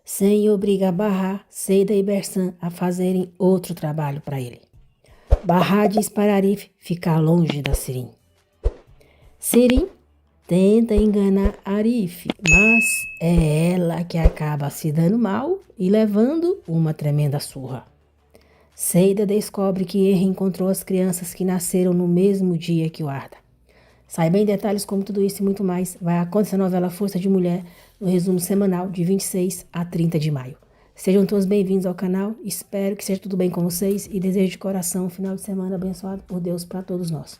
Sem obriga Barra, Seida e Bersan a fazerem outro trabalho para ele. Barra diz para Arif ficar longe da Sirin. Sirin tenta enganar Arif, mas é ela que acaba se dando mal e levando uma tremenda surra. Seida descobre que Henry encontrou as crianças que nasceram no mesmo dia que o Arda. Saiba em detalhes como tudo isso e muito mais vai acontecer na novela Força de Mulher, no resumo semanal de 26 a 30 de maio. Sejam todos bem-vindos ao canal, espero que seja tudo bem com vocês e desejo de coração um final de semana abençoado por Deus para todos nós.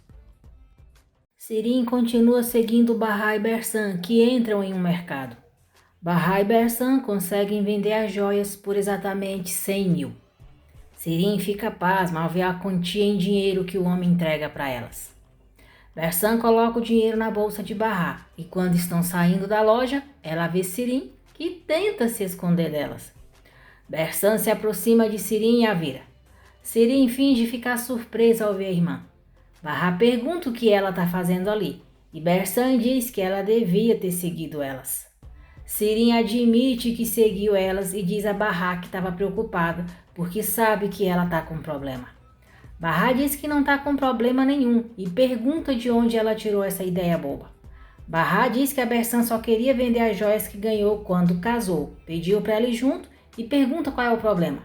Sirin continua seguindo Barra e Bersan, que entram em um mercado. Barra e Bersan conseguem vender as joias por exatamente 100 mil. Sirin fica pasma ao ver a quantia em dinheiro que o homem entrega para elas. Bersan coloca o dinheiro na bolsa de Barra e quando estão saindo da loja, ela vê Sirin, que tenta se esconder delas. Bersan se aproxima de Sirin e a vira. Sirin finge ficar surpresa ao ver a irmã. Barra pergunta o que ela está fazendo ali e Bersan diz que ela devia ter seguido elas. Sirin admite que seguiu elas e diz a Barra que estava preocupada porque sabe que ela está com problema. Barra diz que não está com problema nenhum e pergunta de onde ela tirou essa ideia boba. Barra diz que a Bersan só queria vender as joias que ganhou quando casou, pediu para ela ir junto e pergunta qual é o problema.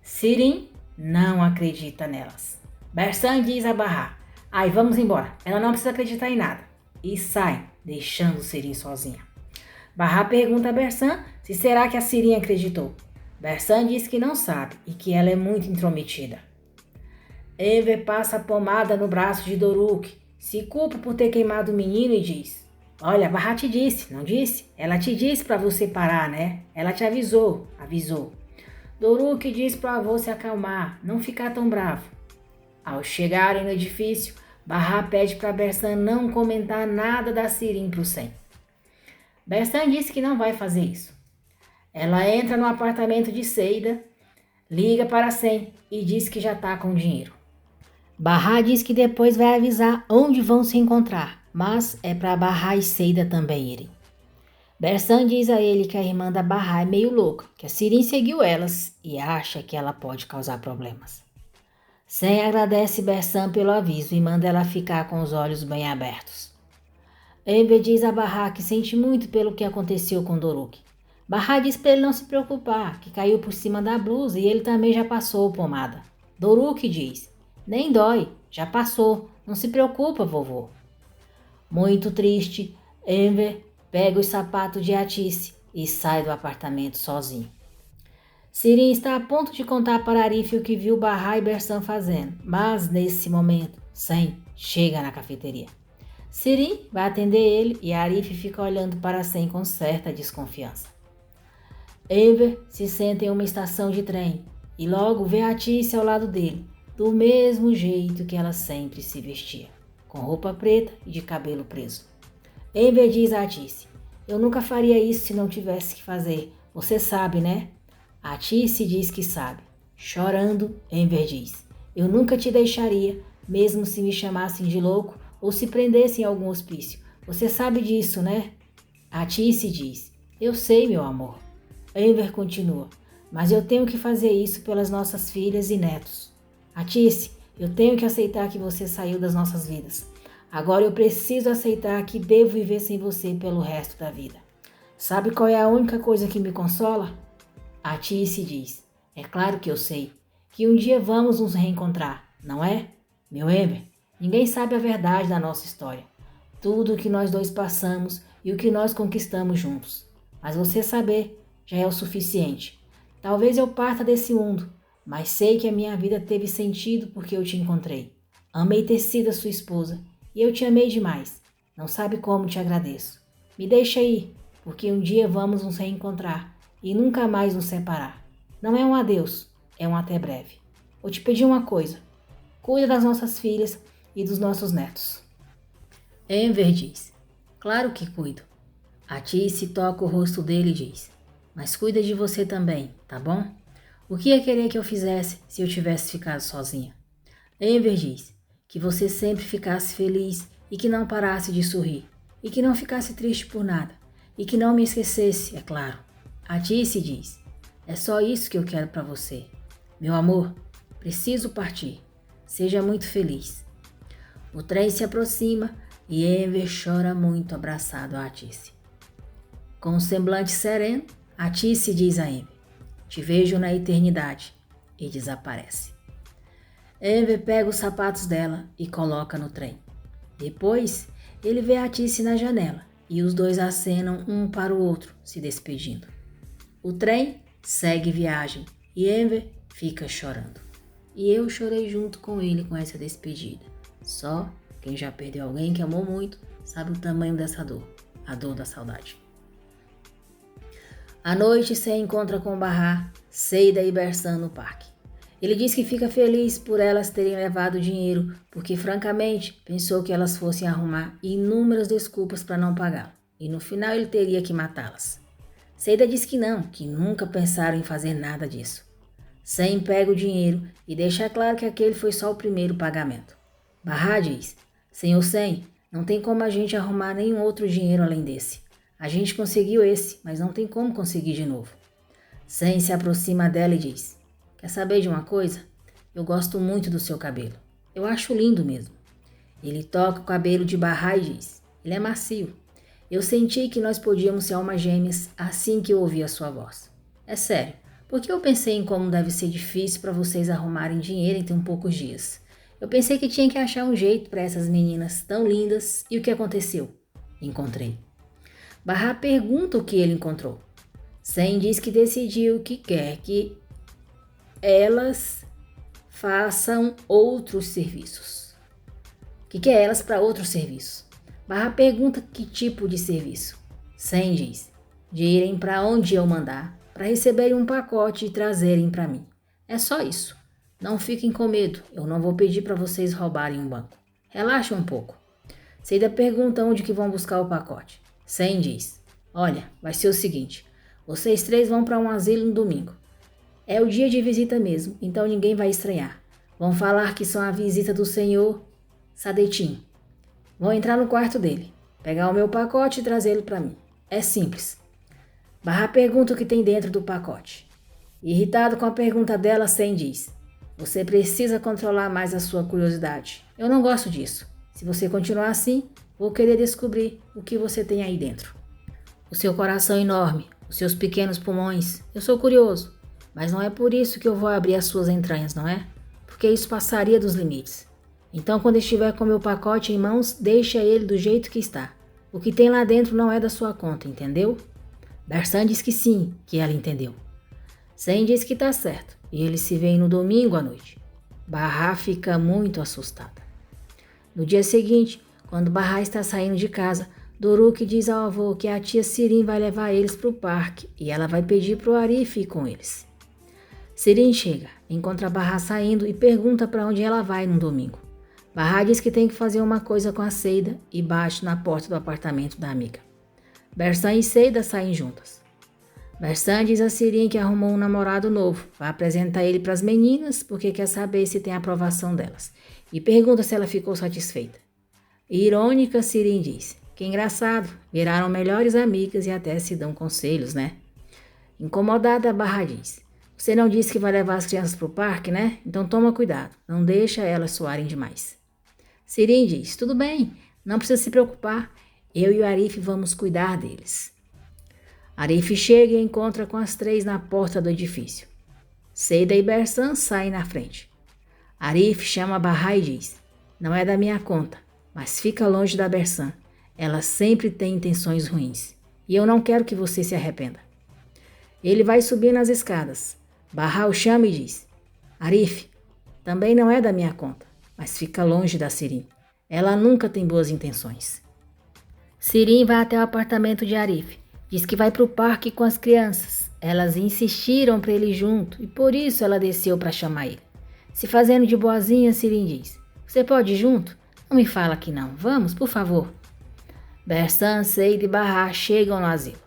Sirin não acredita nelas. Bersan diz a Barra: "Ai, vamos embora, ela não precisa acreditar em nada", e sai, deixando Sirin sozinha. Barra pergunta a Bersan se será que a Sirin acreditou. Bersan diz que não sabe e que ela é muito intrometida. Enver passa pomada no braço de Doruk, se culpa por ter queimado o menino e diz: "Olha, Barra te disse, não disse? Ela te disse para você parar, né? Ela te avisou." Doruk diz para o avô se acalmar, não ficar tão bravo. Ao chegarem no edifício, Barra pede para Bersan não comentar nada da Sirin para o Sen. Bersan disse que não vai fazer isso. Ela entra no apartamento de Seida, liga para Sen e diz que já está com dinheiro. Barra diz que depois vai avisar onde vão se encontrar, mas é para Barra e Seida também irem. Bersan diz a ele que a irmã da Barra é meio louca, que a Sirin seguiu elas e acha que ela pode causar problemas. Sen agradece Bersan pelo aviso e manda ela ficar com os olhos bem abertos. Enver diz a Barra que sente muito pelo que aconteceu com Doruk. Barra diz para ele não se preocupar, que caiu por cima da blusa e ele também já passou pomada. Doruk diz: "Nem dói, já passou, não se preocupa, vovô." Muito triste, Enver pega os sapatos de Atice e sai do apartamento sozinho. Sirin está a ponto de contar para Arif o que viu Barra e Bersan fazendo, mas nesse momento, Sen chega na cafeteria. Sirin vai atender ele e Arif fica olhando para Sen com certa desconfiança. Enver se senta em uma estação de trem e logo vê Atice ao lado dele, do mesmo jeito que ela sempre se vestia, com roupa preta e de cabelo preso. Enver diz a Atice: "Eu nunca faria isso se não tivesse que fazer, você sabe, né?" Atice diz que sabe. Chorando, Enver diz: "Eu nunca te deixaria, mesmo se me chamassem de louco ou se prendessem em algum hospício. Você sabe disso, né?" Atice diz: "Eu sei, meu amor." Enver continua: "Mas eu tenho que fazer isso pelas nossas filhas e netos. Atice, eu tenho que aceitar que você saiu das nossas vidas. Agora eu preciso aceitar que devo viver sem você pelo resto da vida. Sabe qual é a única coisa que me consola?" Atice diz: "É claro que eu sei, que um dia vamos nos reencontrar, não é? Meu Enver, ninguém sabe a verdade da nossa história, tudo o que nós dois passamos e o que nós conquistamos juntos. Mas você saber já é o suficiente. Talvez eu parta desse mundo, mas sei que a minha vida teve sentido porque eu te encontrei. Amei ter sido a sua esposa e eu te amei demais. Não sabe como te agradeço. Me deixa ir, porque um dia vamos nos reencontrar e nunca mais nos separar. Não é um adeus, é um até breve. Vou te pedir uma coisa. Cuida das nossas filhas e dos nossos netos." Enver diz: "Claro que cuido." Atice toca o rosto dele e diz: "Mas cuida de você também, tá bom? O que ia querer que eu fizesse se eu tivesse ficado sozinha?" Enver diz: "Que você sempre ficasse feliz e que não parasse de sorrir, e que não ficasse triste por nada, e que não me esquecesse, é claro." Atice diz: é só isso que eu quero para você. Meu amor, preciso partir. Seja muito feliz. O trem se aproxima e Enver chora muito abraçado a Atice. Com um semblante sereno, Atice diz a Enver: te vejo na eternidade, e desaparece. Enver pega os sapatos dela e coloca no trem. Depois, ele vê Atice na janela e os dois acenam um para o outro, se despedindo. O trem segue viagem e Enver fica chorando. E eu chorei junto com ele com essa despedida. Só quem já perdeu alguém que amou muito sabe o tamanho dessa dor, a dor da saudade. À noite, se encontra com Bahar, Seida e Bersan no parque. Ele diz que fica feliz por elas terem levado o dinheiro, porque francamente pensou que elas fossem arrumar inúmeras desculpas para não pagá-lo, e no final ele teria que matá-las. Seida diz que não, que nunca pensaram em fazer nada disso. Sam pega o dinheiro e deixa claro que aquele foi só o primeiro pagamento. Bahar diz: Senhor Sam, não tem como a gente arrumar nenhum outro dinheiro além desse. A gente conseguiu esse, mas não tem como conseguir de novo. Sam se aproxima dela e diz: quer saber de uma coisa? Eu gosto muito do seu cabelo. Eu acho lindo mesmo. Ele toca o cabelo de Bahar e diz: ele é macio. Eu senti que nós podíamos ser almas gêmeas assim que eu ouvi a sua voz. É sério, porque eu pensei em como deve ser difícil para vocês arrumarem dinheiro em tão poucos dias. Eu pensei que tinha que achar um jeito para essas meninas tão lindas e o que aconteceu? Encontrei. Bahar pergunta o que ele encontrou. Sam diz que decidiu que quer que elas façam outros serviços. Que quer elas para outros serviços. Bahar pergunta que tipo de serviço. Sam diz: de irem para onde eu mandar, para receberem um pacote e trazerem para mim. É só isso. Não fiquem com medo, eu não vou pedir para vocês roubarem um banco. Relaxa um pouco. Seida pergunta onde que vão buscar o pacote. Sam diz: olha, vai ser o seguinte, vocês três vão para um asilo no domingo. É o dia de visita mesmo, então ninguém vai estranhar. Vão falar que são a visita do senhor Sadetin. Vão entrar no quarto dele, pegar o meu pacote e trazê-lo para mim. É simples. Bahar pergunta o que tem dentro do pacote. Irritado com a pergunta dela, Sam diz: você precisa controlar mais a sua curiosidade. Eu não gosto disso. Se você continuar assim, vou querer descobrir o que você tem aí dentro. O seu coração enorme, os seus pequenos pulmões. Eu sou curioso, mas não é por isso que eu vou abrir as suas entranhas, não é? Porque isso passaria dos limites. Então, quando estiver com meu pacote em mãos, deixa ele do jeito que está. O que tem lá dentro não é da sua conta, entendeu? Bersan diz que sim, que ela entendeu. Sam diz que tá certo, e eles se veem no domingo à noite. Bahar fica muito assustada. No dia seguinte, quando Bahar está saindo de casa, Doruk diz ao avô que a tia Sirin vai levar eles para o parque e ela vai pedir para o Arif ir com eles. Sirin chega, encontra Bahar saindo e pergunta para onde ela vai no domingo. Bahar diz que tem que fazer uma coisa com a Seida e bate na porta do apartamento da amiga. Bersan e Seida saem juntas. Bersan diz a Sirin que arrumou um namorado novo, vai apresentar ele para as meninas porque quer saber se tem a aprovação delas e pergunta se ela ficou satisfeita. Irônica, Sirin diz: que engraçado, viraram melhores amigas e até se dão conselhos, né? Incomodada, Bahar diz: você não disse que vai levar as crianças para o parque, né? Então toma cuidado, não deixa elas suarem demais. Sirin diz: tudo bem, não precisa se preocupar, eu e o Arif vamos cuidar deles. Arif chega e encontra com as três na porta do edifício. Seida e Bersan saem na frente. Arif chama Bahar e diz: não é da minha conta, mas fica longe da Bersan. Ela sempre tem intenções ruins e eu não quero que você se arrependa. Ele vai subir nas escadas. Bahar o chama e diz: Arif, também não é da minha conta, mas fica longe da Sirin. Ela nunca tem boas intenções. Sirin vai até o apartamento de Arif. Diz que vai para o parque com as crianças. Elas insistiram para ele ir junto e por isso ela desceu para chamar ele. Se fazendo de boazinha, Sirin diz: você pode ir junto? Não me fala que não. Vamos, por favor. Bersan, Seida e Bahar chegam no asilo.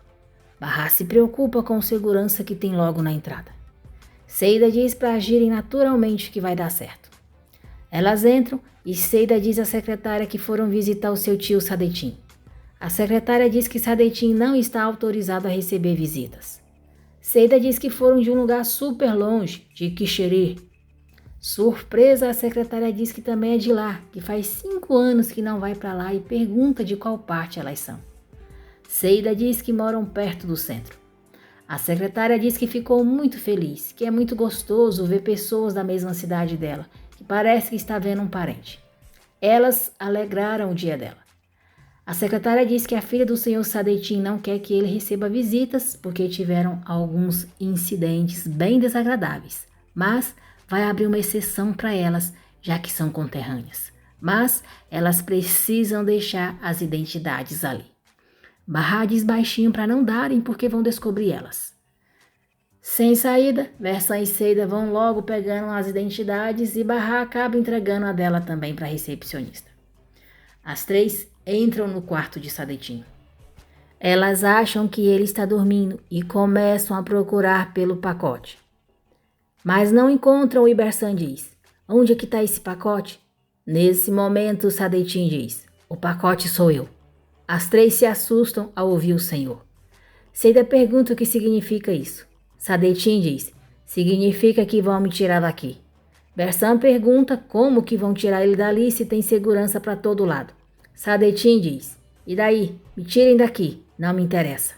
Bahar se preocupa com o segurança que tem logo na entrada. Seida diz para agirem naturalmente que vai dar certo. Elas entram e Seida diz à secretária que foram visitar o seu tio Sadetin. A secretária diz que Sadetin não está autorizado a receber visitas. Seida diz que foram de um lugar super longe, de Quixerê. Surpresa, a secretária diz que também é de lá, que faz 5 anos que não vai para lá e pergunta de qual parte elas são. Seida diz que moram perto do centro. A secretária diz que ficou muito feliz, que é muito gostoso ver pessoas da mesma cidade dela, que parece que está vendo um parente. Elas alegraram o dia dela. A secretária diz que a filha do senhor Sadetin não quer que ele receba visitas porque tiveram alguns incidentes bem desagradáveis, mas vai abrir uma exceção para elas, já que são conterrâneas. Mas elas precisam deixar as identidades ali. Barra diz baixinho para não darem porque vão descobrir elas. Sem saída, Versan e Seida vão logo pegando as identidades e Barra acaba entregando a dela também para a recepcionista. As 3 entram no quarto de Sadetin. Elas acham que ele está dormindo e começam a procurar pelo pacote. Mas não encontram e Bersan diz: onde é que está esse pacote? Nesse momento, Sadetin diz: o pacote sou eu. As 3 se assustam ao ouvir o senhor. Seida pergunta o que significa isso. Sadetin diz: significa que vão me tirar daqui. Bersan pergunta como que vão tirar ele dali se tem segurança para todo lado. Sadetin diz: e daí? Me tirem daqui, não me interessa.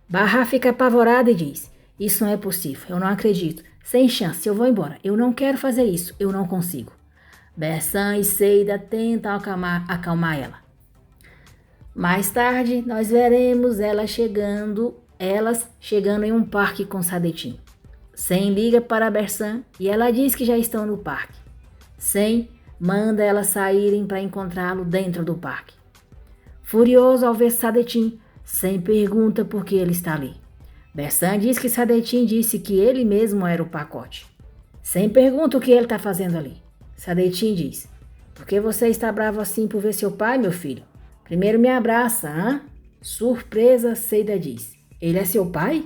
Barra fica apavorada e diz: isso não é possível, eu não acredito. Sem chance, eu vou embora. Eu não quero fazer isso, eu não consigo. Bersan e Seida tentam acalmar ela. Mais tarde, nós veremos elas chegando em um parque com Sadetin. Sen liga para Bersan e ela diz que já estão no parque. Sen manda elas saírem para encontrá-lo dentro do parque. Furioso ao ver Sadetin, Sen pergunta por que ele está ali. Bersan diz que Sadetin disse que ele mesmo era o pacote. Sen pergunta o que ele está fazendo ali. Sadetin diz: por que você está bravo assim por ver seu pai, meu filho? Primeiro me abraça, hã? Surpresa, Seida diz: ele é seu pai?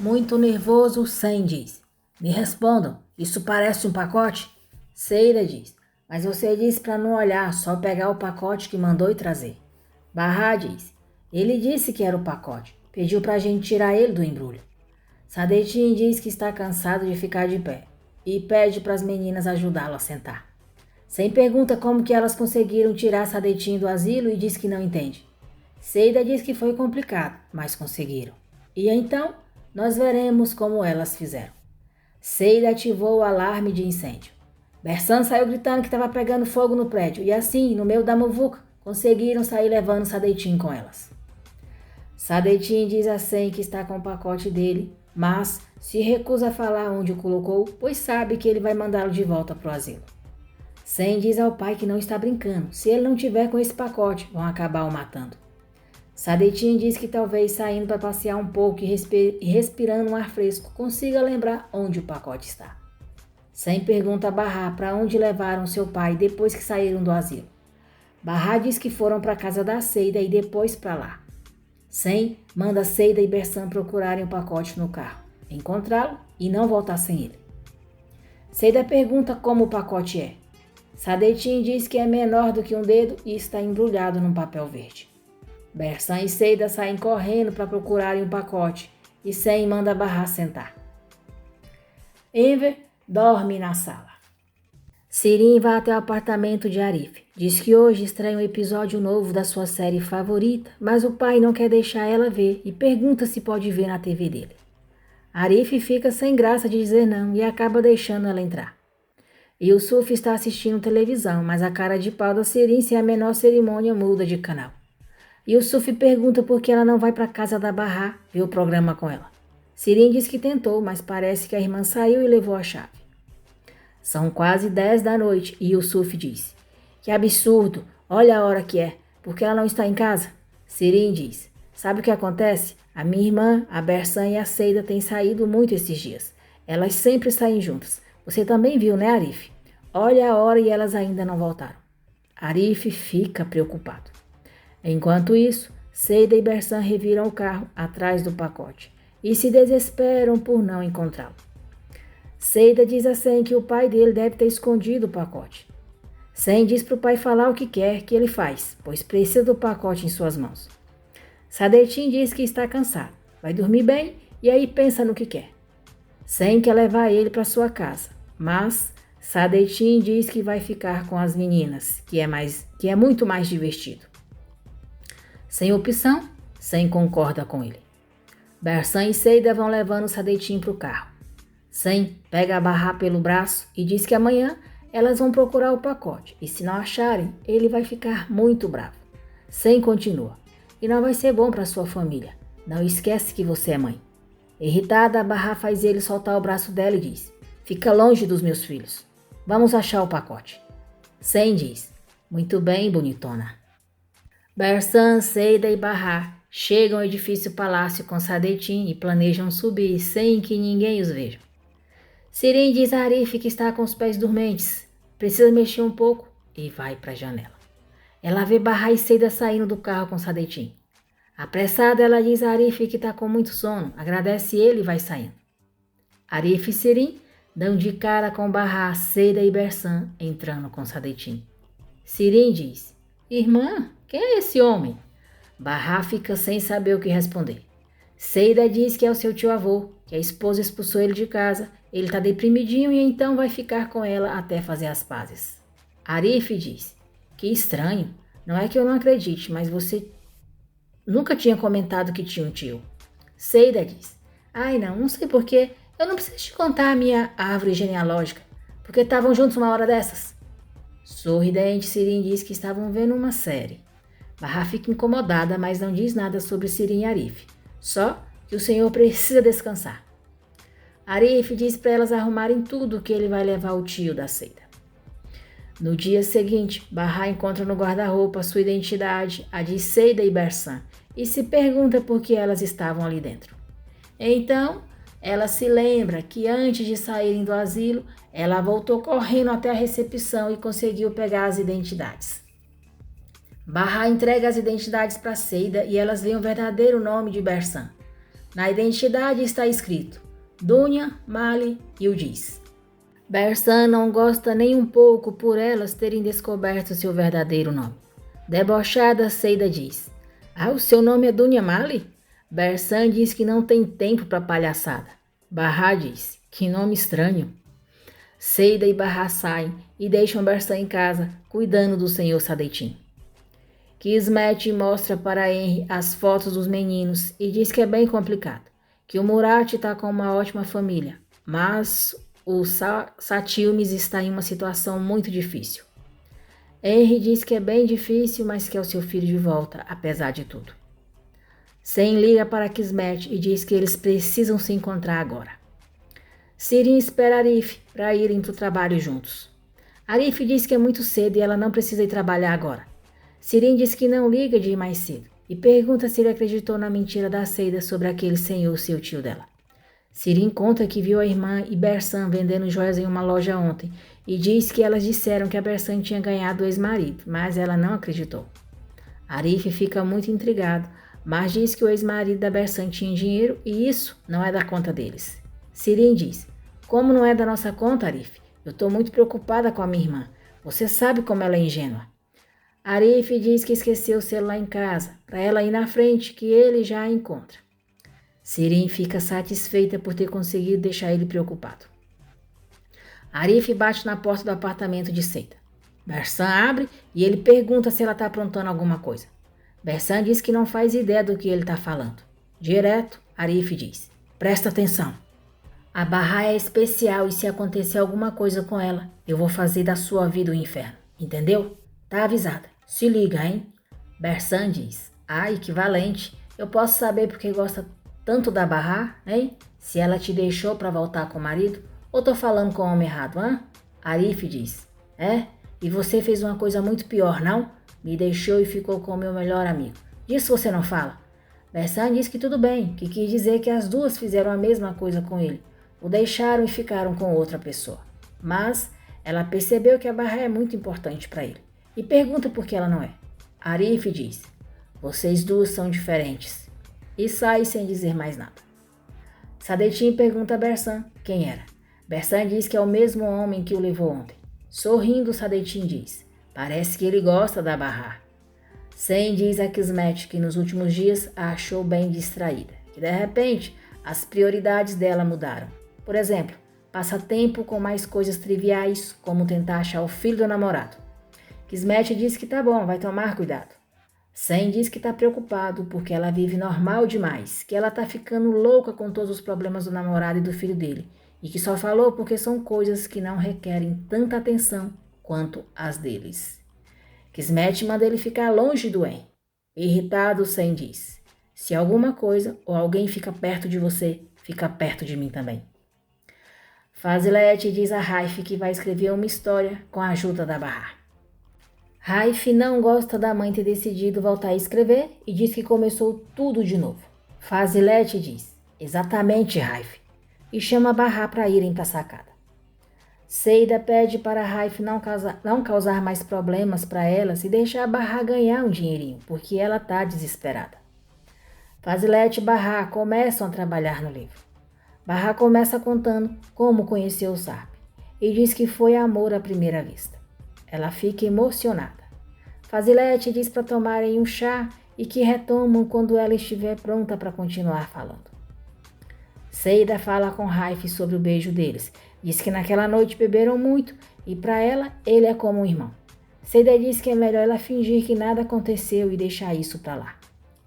Muito nervoso, Sen diz: me respondam, isso parece um pacote? Seida diz: mas você disse para não olhar, só pegar o pacote que mandou e trazer. Barra diz: ele disse que era o pacote, pediu para a gente tirar ele do embrulho. Sadetin diz que está cansado de ficar de pé e pede para as meninas ajudá-lo a sentar. Sen pergunta como que elas conseguiram tirar Sadetin do asilo e diz que não entende. Seida diz que foi complicado, mas conseguiram. E então, nós veremos como elas fizeram. Seida ativou o alarme de incêndio. Bersan saiu gritando que estava pegando fogo no prédio e assim, no meio da muvuca, conseguiram sair levando Sadetin com elas. Sadetin diz a Sen que está com o pacote dele, mas se recusa a falar onde o colocou, pois sabe que ele vai mandá-lo de volta para o asilo. Sen diz ao pai que não está brincando. Se ele não tiver com esse pacote, vão acabar o matando. Sadetin diz que talvez saindo para passear um pouco e respirando um ar fresco, consiga lembrar onde o pacote está. Sen pergunta a Barra para onde levaram seu pai depois que saíram do asilo. Barra diz que foram para a casa da Seida e depois para lá. Sen manda Seida e Bersan procurarem o pacote no carro, encontrá-lo e não voltar sem ele. Seida pergunta como o pacote é. Sadetin diz que é menor do que um dedo e está embrulhado num papel verde. Bersan e Seida saem correndo para procurarem o pacote e Sen manda Barra sentar. Enver dorme na sala. Sirin vai até o apartamento de Arif. Diz que hoje estreia um episódio novo da sua série favorita, mas o pai não quer deixar ela ver e pergunta se pode ver na TV dele. Arif fica sem graça de dizer não e acaba deixando ela entrar. Yusuf está assistindo televisão, mas a cara de pau da Sirin sem a menor cerimônia muda de canal. Yusuf pergunta por que ela não vai para a casa da Barra ver o programa com ela. Sirin diz que tentou, mas parece que a irmã saiu e levou a chave. São quase 10 da noite e Yusuf diz: que absurdo, olha a hora que é, porque ela não está em casa? Sirin diz: sabe o que acontece? A minha irmã, a Bersan e a Seida têm saído muito esses dias. Elas sempre saem juntas. Você também viu, né, Arif? Olha a hora e elas ainda não voltaram. Arif fica preocupado. Enquanto isso, Seida e Bersan reviram o carro atrás do pacote e se desesperam por não encontrá-lo. Seida diz a Sen que o pai dele deve ter escondido o pacote. Sen diz para o pai falar o que quer que ele faz, pois precisa do pacote em suas mãos. Sadetin diz que está cansado, vai dormir bem e aí pensa no que quer. Sem quer levar ele para sua casa, mas Sadetin diz que vai ficar com as meninas, que é muito mais divertido. Sem opção, Sem concorda com ele. Bersan e Seida vão levando Sadetin para o carro. Sem pega a Barra pelo braço e diz que amanhã elas vão procurar o pacote e se não acharem, ele vai ficar muito bravo. Sem continua. E não vai ser bom para sua família. Não esquece que você é mãe. Irritada, a Barra faz ele soltar o braço dela e diz: fica longe dos meus filhos. Vamos achar o pacote. Sem diz: muito bem, bonitona. Bersan, Seida e Barra chegam ao edifício palácio com Sadetin e planejam subir sem que ninguém os veja. Sirin diz a Arif que está com os pés dormentes, precisa mexer um pouco e vai para a janela. Ela vê Barra e Seida saindo do carro com Sadetin. Apressada, ela diz a Arif que está com muito sono, agradece ele e vai saindo. Arif e Sirin dão de cara com Barra, Seida e Bersan entrando com Sadetin. Sirin diz: irmã, quem é esse homem? Barra fica sem saber o que responder. Seida diz que é o seu tio-avô, que a esposa expulsou ele de casa, ele está deprimidinho e então vai ficar com ela até fazer as pazes. Arif diz: que estranho, não é que eu não acredite, mas você nunca tinha comentado que tinha um tio. Seida diz: ai não sei porquê, eu não preciso te contar a minha árvore genealógica, porque estavam juntos uma hora dessas. Sorridente, Sirin diz que estavam vendo uma série. Barra fica incomodada, mas não diz nada sobre Sirin e Arif, só que o senhor precisa descansar. Arif diz para elas arrumarem tudo que ele vai levar o tio da Seida. No dia seguinte, Barra encontra no guarda-roupa sua identidade, a de Seida e Bersan, e se pergunta por que elas estavam ali dentro. Então, ela se lembra que antes de saírem do asilo, ela voltou correndo até a recepção e conseguiu pegar as identidades. Barra entrega as identidades para Seida e elas veem o verdadeiro nome de Bersan. Na identidade está escrito Dunya Mali Yildiz. Bersan não gosta nem um pouco por elas terem descoberto seu verdadeiro nome. Debochada, Seida diz: o seu nome é Dunya Mali? Bersan diz que não tem tempo para palhaçada. Barra diz: que nome estranho. Seida e Barra saem e deixam Bersan em casa, cuidando do senhor Sadetin. Kismet mostra para Henry as fotos dos meninos e diz que é bem complicado, que o Murat está com uma ótima família, mas o Satilmes está em uma situação muito difícil. Henry diz que é bem difícil, mas quer o seu filho de volta, apesar de tudo. Sen liga para Kismet e diz que eles precisam se encontrar agora. Sirin espera Arif para irem para o trabalho juntos. Arif diz que é muito cedo e ela não precisa ir trabalhar agora. Sirin diz que não liga de ir mais cedo e pergunta se ele acreditou na mentira da Seida sobre aquele senhor, seu tio dela. Sirin conta que viu a irmã e Bersan vendendo joias em uma loja ontem e diz que elas disseram que a Bersan tinha ganhado o ex-marido, mas ela não acreditou. Arif fica muito intrigado, mas diz que o ex-marido da Bersan tinha dinheiro e isso não é da conta deles. Sirin diz: como não é da nossa conta, Arif? Eu estou muito preocupada com a minha irmã. Você sabe como ela é ingênua. Arif diz que esqueceu o celular em casa, para ela ir na frente, que ele já a encontra. Sirin fica satisfeita por ter conseguido deixar ele preocupado. Arif bate na porta do apartamento de Seida. Bersan abre e ele pergunta se ela está aprontando alguma coisa. Bersan diz que não faz ideia do que ele está falando. Direto, Arif diz: presta atenção. A Barra é especial e se acontecer alguma coisa com ela, eu vou fazer da sua vida um inferno. Entendeu? Tá avisada. Se liga, hein? Bersan diz: ai, que valente. Eu posso saber porque gosta tanto da Barra, hein? Se ela te deixou para voltar com o marido? Ou tô falando com o homem errado, hã? Arif diz: é? E você fez uma coisa muito pior, não? Me deixou e ficou com o meu melhor amigo. Disso você não fala. Bersan diz que tudo bem, que quis dizer que as duas fizeram a mesma coisa com ele. O deixaram e ficaram com outra pessoa. Mas ela percebeu que a Barra é muito importante para ele. E pergunta por que ela não é. Arif diz: vocês duas são diferentes. E sai sem dizer mais nada. Sadetin pergunta a Bersan quem era. Bersan diz que é o mesmo homem que o levou ontem. Sorrindo, Sadetin diz: parece que ele gosta da Barra. Sen diz a Kismet que nos últimos dias a achou bem distraída. Que de repente As prioridades dela mudaram. Por exemplo, passa tempo com mais coisas triviais, como tentar achar o filho do namorado. Kismet diz que tá bom, vai tomar cuidado. Sam diz que tá preocupado porque ela vive normal demais, que ela tá ficando louca com todos os problemas do namorado e do filho dele, e que só falou porque são coisas que não requerem tanta atenção quanto as deles. Kismet manda ele ficar longe do Henry. Irritado, Sam diz: se alguma coisa ou alguém fica perto de você, fica perto de mim também. Fazilet diz a Raif que vai escrever uma história com a ajuda da Bahar. Raif não gosta da mãe ter decidido voltar a escrever e diz que começou tudo de novo. Fazilet diz: exatamente, Raif, e chama Bahar para irem para a sacada. Seida pede para Raif não causar mais problemas para elas e deixar a Bahar ganhar um dinheirinho, porque ela está desesperada. Fazilet e Bahar começam a trabalhar no livro. Bahar começa contando como conheceu o Sarp e diz que foi amor à primeira vista. Ela fica emocionada. Fazilet diz para tomarem um chá e que retomam quando ela estiver pronta para continuar falando. Seida fala com Raif sobre o beijo deles. Diz que naquela noite beberam muito e para ela ele é como um irmão. Seida diz que é melhor ela fingir que nada aconteceu e deixar isso para lá.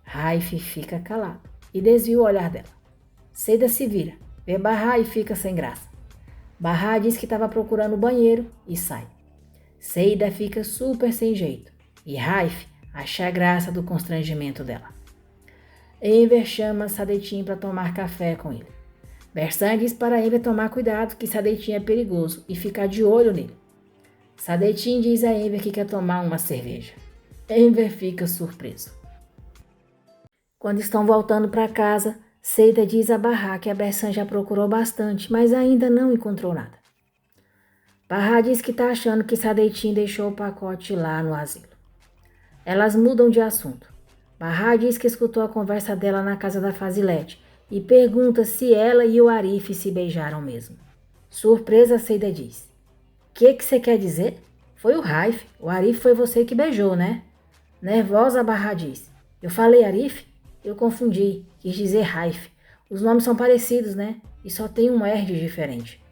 Raif fica calado e desvia o olhar dela. Seida se vira, vê Bahar e fica sem graça. Bahar diz que estava procurando o banheiro e sai. Seida fica super sem jeito e Raif acha a graça do constrangimento dela. Enver chama Sadetin para tomar café com ele. Bersan diz para Enver tomar cuidado que Sadetin é perigoso e ficar de olho nele. Sadetin diz a Enver que quer tomar uma cerveja. Enver fica surpreso. Quando estão voltando para casa, Seida diz a Bahar que a Bersan já procurou bastante, mas ainda não encontrou nada. Bahar diz que está achando que Sadetin deixou o pacote lá no asilo. Elas mudam de assunto. Bahar diz que escutou a conversa dela na casa da Fazilet e pergunta se ela e o Arif se beijaram mesmo. Surpresa, Seida diz: que você quer dizer? Foi o Raif. O Arif foi você que beijou, né? Nervosa, Bahar diz: eu falei Arif? Eu confundi, quis dizer Raif. Os nomes são parecidos, né? E só tem um R de diferente.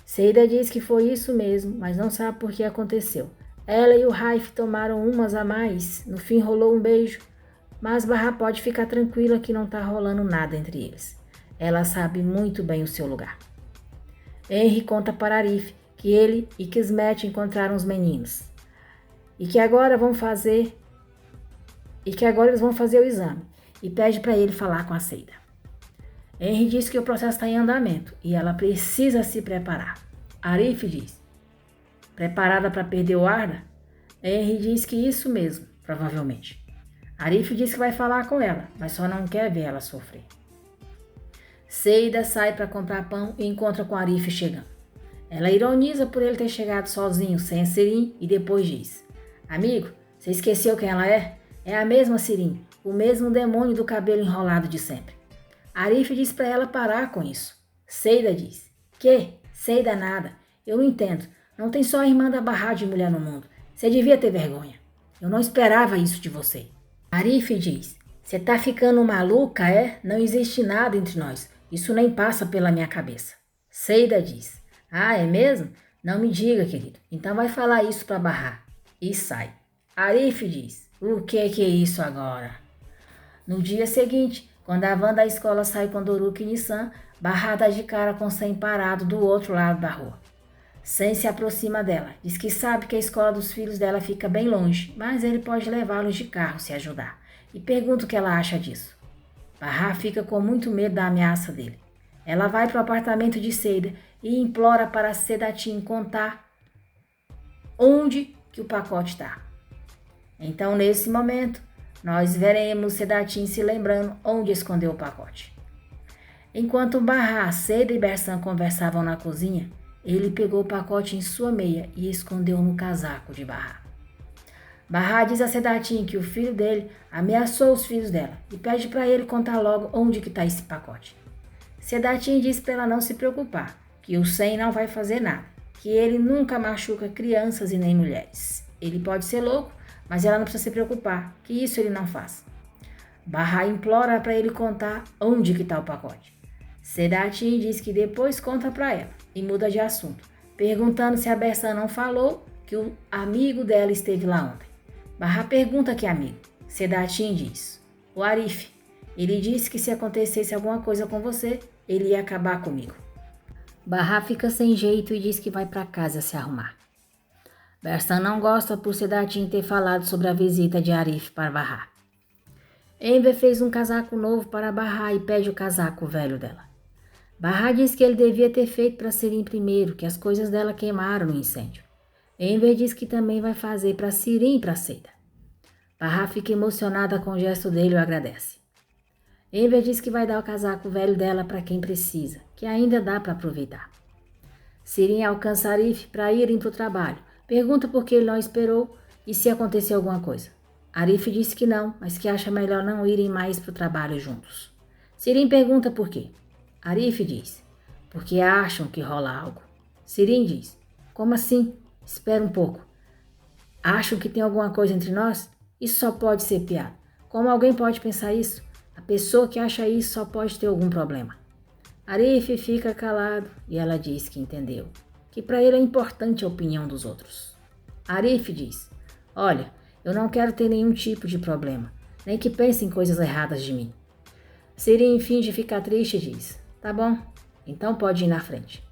Seida diz que foi isso mesmo, mas não sabe por que aconteceu. Ela e o Raif tomaram umas a mais, no fim rolou um beijo. Mas Bahar pode ficar tranquila que não tá rolando nada entre eles. Ela sabe muito bem o seu lugar. Henry conta para Arif que ele e Kismet encontraram os meninos. E que agora eles vão fazer o exame. E pede para ele falar com a Seida. Henry diz que o processo está em andamento e ela precisa se preparar. Arif diz: preparada para perder o Arda? Henry diz que isso mesmo, provavelmente. Arif diz que vai falar com ela, mas só não quer ver ela sofrer. Seida sai para comprar pão e encontra com Arif chegando. Ela ironiza por ele ter chegado sozinho, sem a Sirin, e depois diz: amigo, você esqueceu quem ela é? É a mesma Sirin, o mesmo demônio do cabelo enrolado de sempre. Arif diz para ela parar com isso. Seida diz: que? Seida nada. Eu não entendo. Não tem só a irmã da Bahar de mulher no mundo. Você devia ter vergonha. Eu não esperava isso de você. Arif diz: você tá ficando maluca, é? Não existe nada entre nós. Isso nem passa pela minha cabeça. Seida diz: ah, é mesmo? Não me diga, querido. Então vai falar isso para Bahar. E sai. Arif diz: o que é isso agora? No dia seguinte, quando a van da escola sai com Doruk e Nissan, Bahar dá de cara com Sam parado do outro lado da rua. Sam se aproxima dela, diz que sabe que a escola dos filhos dela fica bem longe, mas ele pode levá-los de carro se ajudar, e pergunta o que ela acha disso. Bahar fica com muito medo da ameaça dele. Ela vai para o apartamento de Seida e implora para Sedatin contar onde que o pacote está. Então, nesse momento, nós veremos Sedatin se lembrando onde escondeu o pacote. Enquanto Bahar, Seida e Bersan conversavam na cozinha, ele pegou o pacote em sua meia e escondeu no casaco de Bahar. Bahar diz a Sedatin que o filho dele ameaçou os filhos dela e pede para ele contar logo onde que está esse pacote. Sedatin diz para ela não se preocupar, que o Sam não vai fazer nada, que ele nunca machuca crianças e nem mulheres. Ele pode ser louco, mas ela não precisa se preocupar, que isso ele não faz. Bahar implora para ele contar onde que está o pacote. Sedatin diz que depois conta para ela e muda de assunto, perguntando se a Bersan não falou que o amigo dela esteve lá ontem. Bahá pergunta que amigo. Sedatin diz: o Arif. Ele disse que se acontecesse alguma coisa com você, ele ia acabar comigo. Bahá fica sem jeito e diz que vai para casa se arrumar. Bersan não gosta por Sedatin ter falado sobre a visita de Arif para Bahá. Enver fez um casaco novo para Bahá e pede o casaco velho dela. Bahá diz que ele devia ter feito para Sirin primeiro, que as coisas dela queimaram no incêndio. Enver diz que também vai fazer para Sirin e para Seda. Bahá fica emocionada com o gesto dele e o agradece. Enver diz que vai dar o casaco velho dela para quem precisa, que ainda dá para aproveitar. Sirin alcança Arif para irem para o trabalho. Pergunta por que ele não esperou e se aconteceu alguma coisa. Arif disse que não, mas que acha melhor não irem mais para o trabalho juntos. Sirin pergunta por quê. Arif diz: porque acham que rola algo. Sirin diz: como assim? Espera um pouco. Acham que tem alguma coisa entre nós? Isso só pode ser piada. Como alguém pode pensar isso? A pessoa que acha isso só pode ter algum problema. Arif fica calado e ela diz que entendeu, que para ele é importante a opinião dos outros. Arif diz: olha, eu não quero ter nenhum tipo de problema, nem que pensem coisas erradas de mim. Sirin finge ficar triste e diz: tá bom, então pode ir na frente.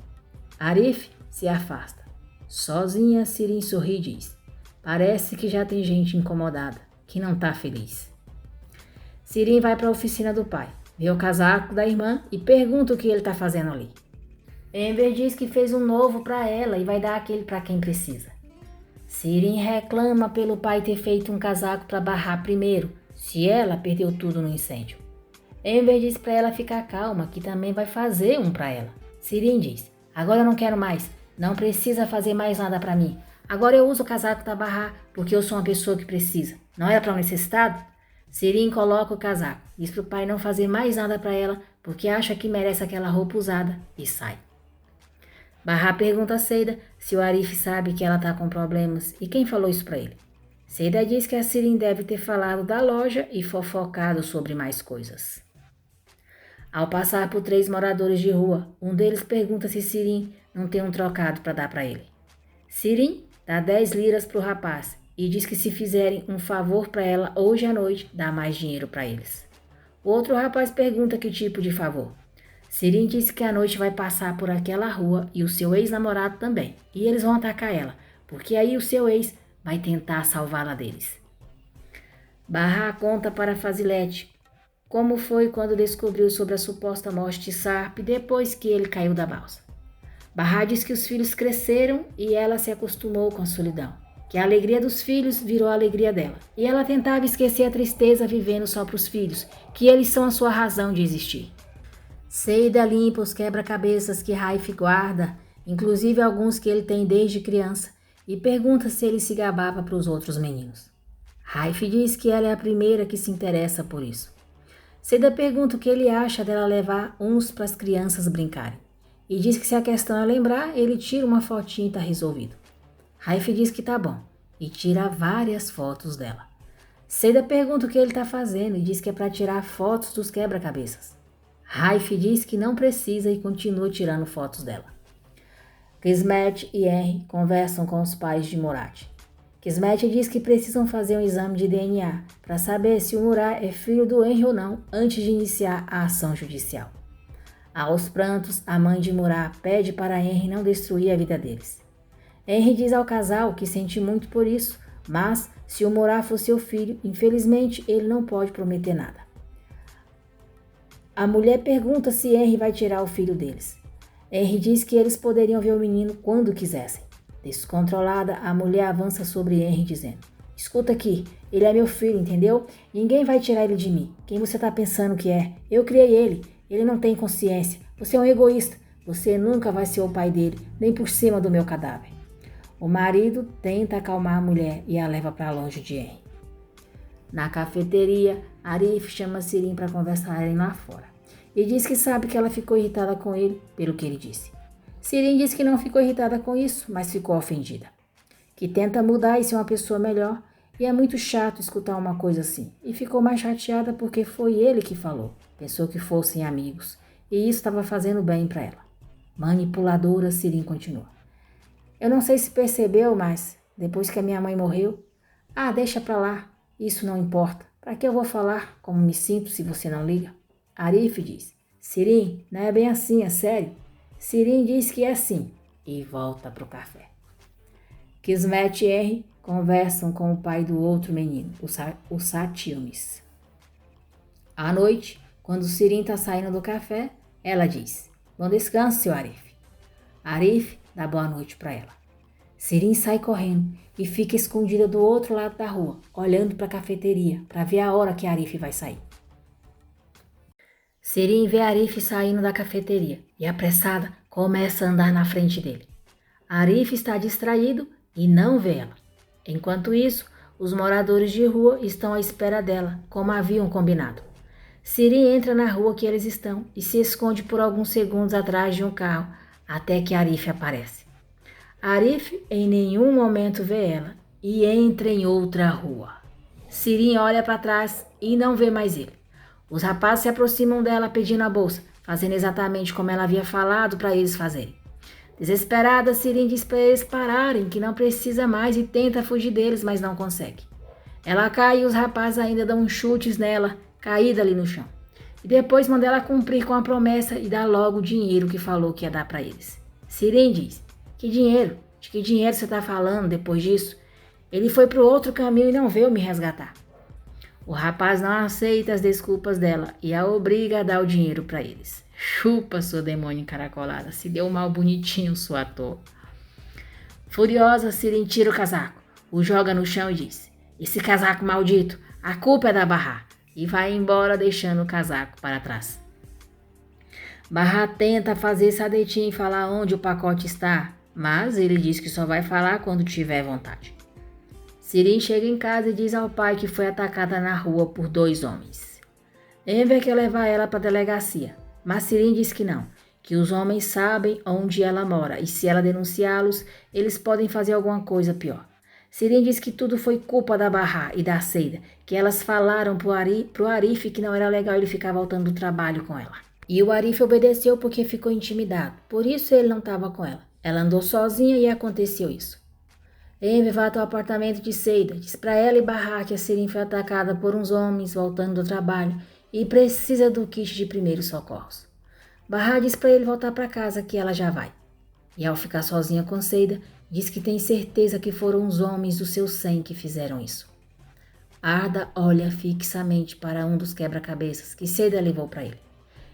Arif se afasta. Sozinha, Sirin sorri e diz: parece que já tem gente incomodada, que não tá feliz. Sirin vai para a oficina do pai, vê o casaco da irmã e pergunta o que ele tá fazendo ali. Enver diz que fez um novo para ela e vai dar aquele para quem precisa. Sirin reclama pelo pai ter feito um casaco para Bahá primeiro, se ela perdeu tudo no incêndio. Enver diz para ela ficar calma, que também vai fazer um para ela. Sirin diz: agora eu não quero mais, não precisa fazer mais nada para mim. Agora eu uso o casaco da Bahá porque eu sou uma pessoa que precisa. Não era para um necessitado? Sirin coloca o casaco, diz para o pai não fazer mais nada para ela porque acha que merece aquela roupa usada e sai. Bahá pergunta a Seda se o Arif sabe que ela está com problemas e quem falou isso para ele. Seda diz que a Sirin deve ter falado da loja e fofocado sobre mais coisas. Ao passar por 3 moradores de rua, um deles pergunta se Sirin não tem um trocado para dar para ele. Sirin dá 10 liras para o rapaz e diz que se fizerem um favor para ela hoje à noite, dá mais dinheiro para eles. O outro rapaz pergunta que tipo de favor. Sirin diz que à noite vai passar por aquela rua e o seu ex-namorado também, e eles vão atacar ela, porque aí o seu ex vai tentar salvá-la deles. Bahá conta para Fazilete como foi quando descobriu sobre a suposta morte de Sarp depois que ele caiu da balsa. Bahá diz que os filhos cresceram e ela se acostumou com a solidão, que a alegria dos filhos virou a alegria dela, e ela tentava esquecer a tristeza vivendo só para os filhos, que eles são a sua razão de existir. Seda limpa os quebra-cabeças que Raif guarda, inclusive alguns que ele tem desde criança, e pergunta se ele se gabava para os outros meninos. Raif diz que ela é a primeira que se interessa por isso. Seda pergunta o que ele acha dela levar uns para as crianças brincarem, e diz que se a questão é lembrar, ele tira uma fotinha e está resolvido. Raif diz que tá bom, e tira várias fotos dela. Seda pergunta o que ele está fazendo e diz que é para tirar fotos dos quebra-cabeças. Raif diz que não precisa e continua tirando fotos dela. Kismet e Henry conversam com os pais de Murat. Kismet diz que precisam fazer um exame de DNA para saber se o Murat é filho do Henry ou não antes de iniciar a ação judicial. Aos prantos, a mãe de Murat pede para Henry não destruir a vida deles. Henry diz ao casal que sente muito por isso, mas se o Murat for seu filho, infelizmente ele não pode prometer nada. A mulher pergunta se Henry vai tirar o filho deles. Henry diz que eles poderiam ver o menino quando quisessem. Descontrolada, a mulher avança sobre Henry dizendo: escuta aqui, ele é meu filho, entendeu? Ninguém vai tirar ele de mim. Quem você tá pensando que é? Eu criei ele. Ele não tem consciência. Você é um egoísta. Você nunca vai ser o pai dele, nem por cima do meu cadáver. O marido tenta acalmar a mulher e a leva para longe de Henry. Na cafeteria, Arif chama Sirin para conversarem lá fora e diz que sabe que ela ficou irritada com ele pelo que ele disse. Sirin diz que não ficou irritada com isso, mas ficou ofendida. Que tenta mudar e ser uma pessoa melhor, e é muito chato escutar uma coisa assim. E ficou mais chateada porque foi ele que falou. Pensou que fossem amigos. e isso estava fazendo bem para ela. Manipuladora, Sirim continua. Eu não sei se percebeu, mas depois que a minha mãe morreu... deixa pra lá, isso não importa. Para que eu vou falar como me sinto se você não liga? Arif diz, Sirim, não é bem assim, é sério. Sirim diz que é assim e volta pro café. Kismet e Henry conversam com o pai do outro menino, o Satilmes. À noite, quando Sirim está saindo do café, ela diz, bom descanso, seu Arif. Arif dá boa noite para ela. Sirim sai correndo e fica escondida do outro lado da rua, olhando para a cafeteria, para ver a hora que Arif vai sair. Sirim vê Arif saindo da cafeteria e, apressada, começa a andar na frente dele. Arif está distraído e não vê ela. Enquanto isso, os moradores de rua estão à espera dela, como haviam combinado. Sirim entra na rua que eles estão e se esconde por alguns segundos atrás de um carro, até que Arif aparece. Arif em nenhum momento vê ela e entra em outra rua. Sirim olha para trás e não vê mais ele. Os rapazes se aproximam dela pedindo a bolsa, fazendo exatamente como ela havia falado para eles fazerem. Desesperada, Sirim diz para eles pararem, que não precisa mais e tenta fugir deles, mas não consegue. Ela cai e os rapazes ainda dão chutes nela, caída ali no chão. E depois manda ela cumprir com a promessa e dar logo o dinheiro que falou que ia dar para eles. Sirim diz, que dinheiro? De que dinheiro você está falando depois disso? Ele foi para o outro caminho e não veio me resgatar. O rapaz não aceita as desculpas dela e a obriga a dar o dinheiro para eles. Chupa, sua demônio encaracolada, se deu mal bonitinho, sua toa. Furiosa, Sirim tira o casaco, o joga no chão e diz, esse casaco maldito, a culpa é da Barra, e vai embora deixando o casaco para trás. Barra tenta fazer Sadetim falar onde o pacote está, mas ele diz que só vai falar quando tiver vontade. Sirim chega em casa e diz ao pai que foi atacada na rua por 2 homens. Enver quer levar ela para a delegacia, mas Sirim diz que não, que os homens sabem onde ela mora e se ela denunciá-los, eles podem fazer alguma coisa pior. Sirim diz que tudo foi culpa da Barra e da Seida, que elas falaram pro Arif que não era legal ele ficar voltando do trabalho com ela. E o Arif obedeceu porque ficou intimidado, por isso ele não estava com ela. Ela andou sozinha e aconteceu isso. Enver vai até o apartamento de Seida, diz para ela e Barra que a Sirim foi atacada por uns homens voltando do trabalho e precisa do kit de primeiros socorros. Barra diz para ele voltar para casa que ela já vai. E ao ficar sozinha com Seida, diz que tem certeza que foram os homens do seu sangue que fizeram isso. Arda olha fixamente para um dos quebra-cabeças que Seida levou para ele.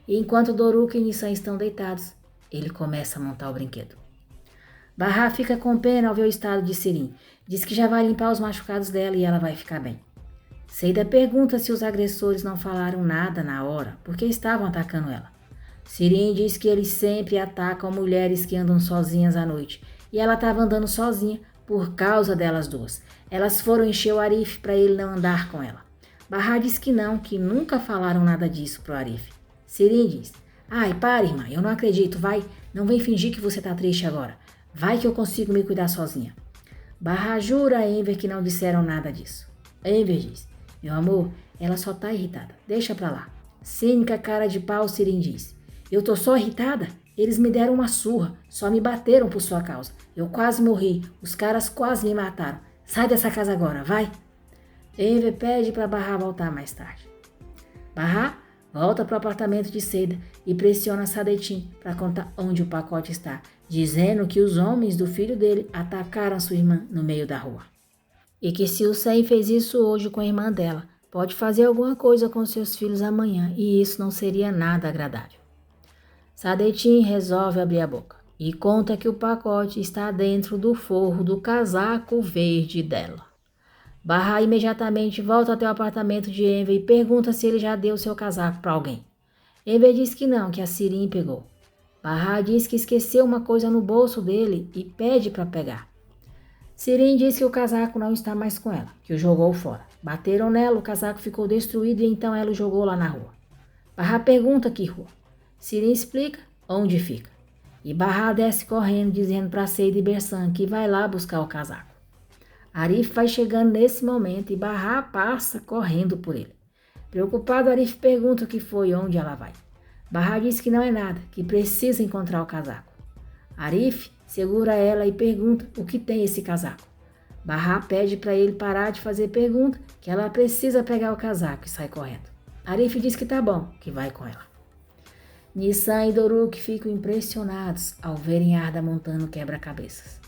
E enquanto Doruk e Nissan estão deitados, ele começa a montar o brinquedo. Barra fica com pena ao ver o estado de Sirim. Diz que já vai limpar os machucados dela e ela vai ficar bem. Seida pergunta se os agressores não falaram nada na hora, porque estavam atacando ela. Sirim diz que eles sempre atacam mulheres que andam sozinhas à noite, e ela estava andando sozinha por causa delas duas. Elas foram encher o Arif para ele não andar com ela. Barra diz que não, que nunca falaram nada disso pro Arif. Sirim diz, ai, para, irmã, eu não acredito, vai, não vem fingir que você tá triste agora. Vai que eu consigo me cuidar sozinha. Barra jura a Enver que não disseram nada disso. Enver diz, meu amor, ela só tá irritada, deixa pra lá. Cínica cara de pau, Sirim diz, eu tô só irritada? Eles me deram uma surra, só me bateram por sua causa. Eu quase morri, os caras quase me mataram. Sai dessa casa agora, vai. Enver pede pra Barra voltar mais tarde. Barra volta pro apartamento de Seida e pressiona Sadetim para contar onde o pacote está, dizendo que os homens do filho dele atacaram sua irmã no meio da rua. E que se o Sen fez isso hoje com a irmã dela, pode fazer alguma coisa com seus filhos amanhã e isso não seria nada agradável. Sadetim resolve abrir a boca e conta que o pacote está dentro do forro do casaco verde dela. Barra imediatamente volta até o apartamento de Enver e pergunta se ele já deu seu casaco para alguém. Enver diz que não, que a Sirim pegou. Barra diz que esqueceu uma coisa no bolso dele e pede para pegar. Sirim diz que o casaco não está mais com ela, que o jogou fora. Bateram nela, o casaco ficou destruído e então ela o jogou lá na rua. Barra pergunta que rua. Sirim explica onde fica. E Barra desce correndo dizendo para Seida e Bersan que vai lá buscar o casaco. Arif vai chegando nesse momento e Barra passa correndo por ele. Preocupado, Arif pergunta o que foi e onde ela vai. Barra diz que não é nada, que precisa encontrar o casaco. Arif segura ela e pergunta o que tem esse casaco. Barra pede para ele parar de fazer pergunta, que ela precisa pegar o casaco e sai correndo. Arif diz que tá bom, que vai com ela. Nissan e Doruk ficam impressionados ao verem Arda montando quebra-cabeças.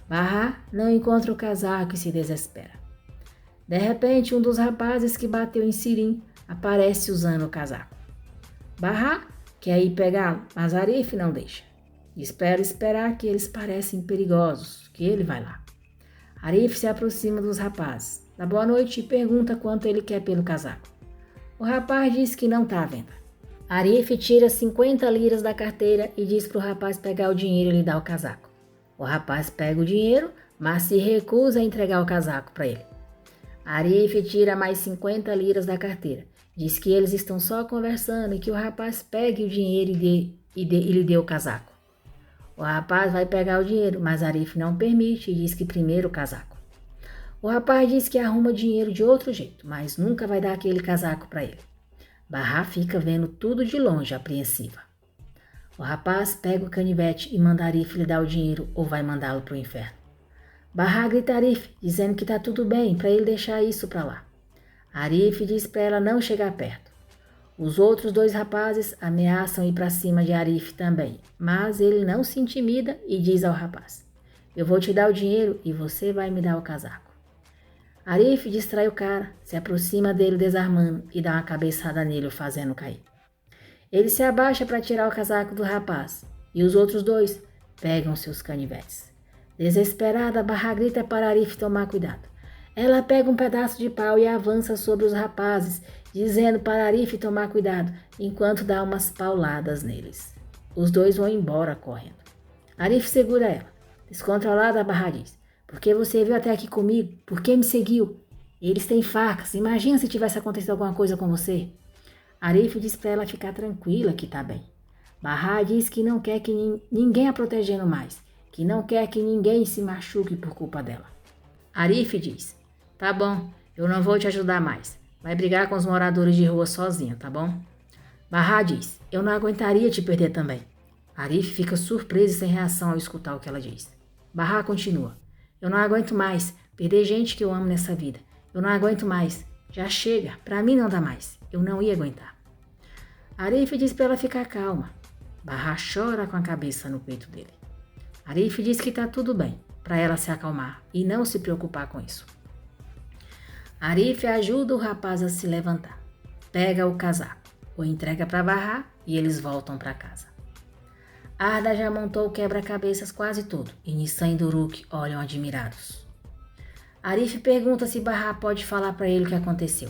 Barra não encontra o casaco e se desespera. De repente, um dos rapazes que bateu em Sirim aparece usando o casaco. Barra quer ir pegá-lo, mas Arif não deixa. Espera esperar que eles parecem perigosos, que ele vai lá. Arif se aproxima dos rapazes, dá boa noite e pergunta quanto ele quer pelo casaco. O rapaz diz que não está à venda. Arif tira 50 liras da carteira e diz para o rapaz pegar o dinheiro e lhe dar o casaco. O rapaz pega o dinheiro, mas se recusa a entregar o casaco para ele. Arif tira mais 50 liras da carteira. Diz que eles estão só conversando e que o rapaz pegue o dinheiro e lhe dê o casaco. O rapaz vai pegar o dinheiro, mas Arif não permite e diz que primeiro o casaco. O rapaz diz que arruma dinheiro de outro jeito, mas nunca vai dar aquele casaco para ele. Barra fica vendo tudo de longe, apreensiva. O rapaz pega o canivete e manda Arif lhe dar o dinheiro ou vai mandá-lo para o inferno. Barra grita a Arif, dizendo que está tudo bem, para ele deixar isso para lá. Arif diz para ela não chegar perto. Os outros dois rapazes ameaçam ir para cima de Arif também, mas ele não se intimida e diz ao rapaz: eu vou te dar o dinheiro e você vai me dar o casaco. Arif distrai o cara, se aproxima dele desarmando e dá uma cabeçada nele, o fazendo cair. Ele se abaixa para tirar o casaco do rapaz e os outros dois pegam seus canivetes. Desesperada, Barra grita para Arif tomar cuidado. Ela pega um pedaço de pau e avança sobre os rapazes, dizendo para Arif tomar cuidado, enquanto dá umas pauladas neles. Os dois vão embora correndo. Arif segura ela. Descontrolada, Barra diz: por que você veio até aqui comigo? Por que me seguiu? Eles têm facas. Imagina se tivesse acontecido alguma coisa com você. Arif diz para ela ficar tranquila que tá bem. Barra diz que não quer que ninguém a protegendo mais, que não quer que ninguém se machuque por culpa dela. Arif diz: tá bom, eu não vou te ajudar mais. Vai brigar com os moradores de rua sozinha, tá bom? Barra diz: eu não aguentaria te perder também. Arif fica surpresa e sem reação ao escutar o que ela diz. Barra continua: eu não aguento mais perder gente que eu amo nessa vida. Eu não aguento mais. Já chega, pra mim não dá mais. Eu não ia aguentar. Arif diz para ela ficar calma. Barra chora com a cabeça no peito dele. Arif diz que tá tudo bem, para ela se acalmar e não se preocupar com isso. Arif ajuda o rapaz a se levantar. Pega o casaco, o entrega para Barra e eles voltam para casa. Arda já montou o quebra-cabeças quase todo e Nissan e Doruk olham admirados. Arif pergunta se Barra pode falar para ele o que aconteceu.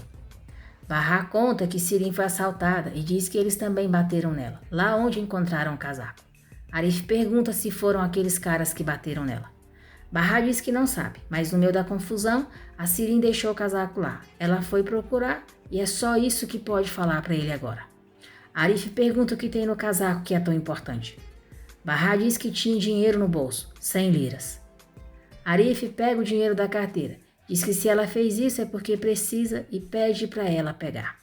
Barra conta que Sirim foi assaltada e diz que eles também bateram nela, lá onde encontraram o casaco. Arif pergunta se foram aqueles caras que bateram nela. Barra diz que não sabe, mas no meio da confusão, a Sirim deixou o casaco lá. Ela foi procurar e é só isso que pode falar para ele agora. Arif pergunta o que tem no casaco que é tão importante. Barra diz que tinha dinheiro no bolso, 100 liras. Arif pega o dinheiro da carteira. Diz que se ela fez isso é porque precisa e pede para ela pegar.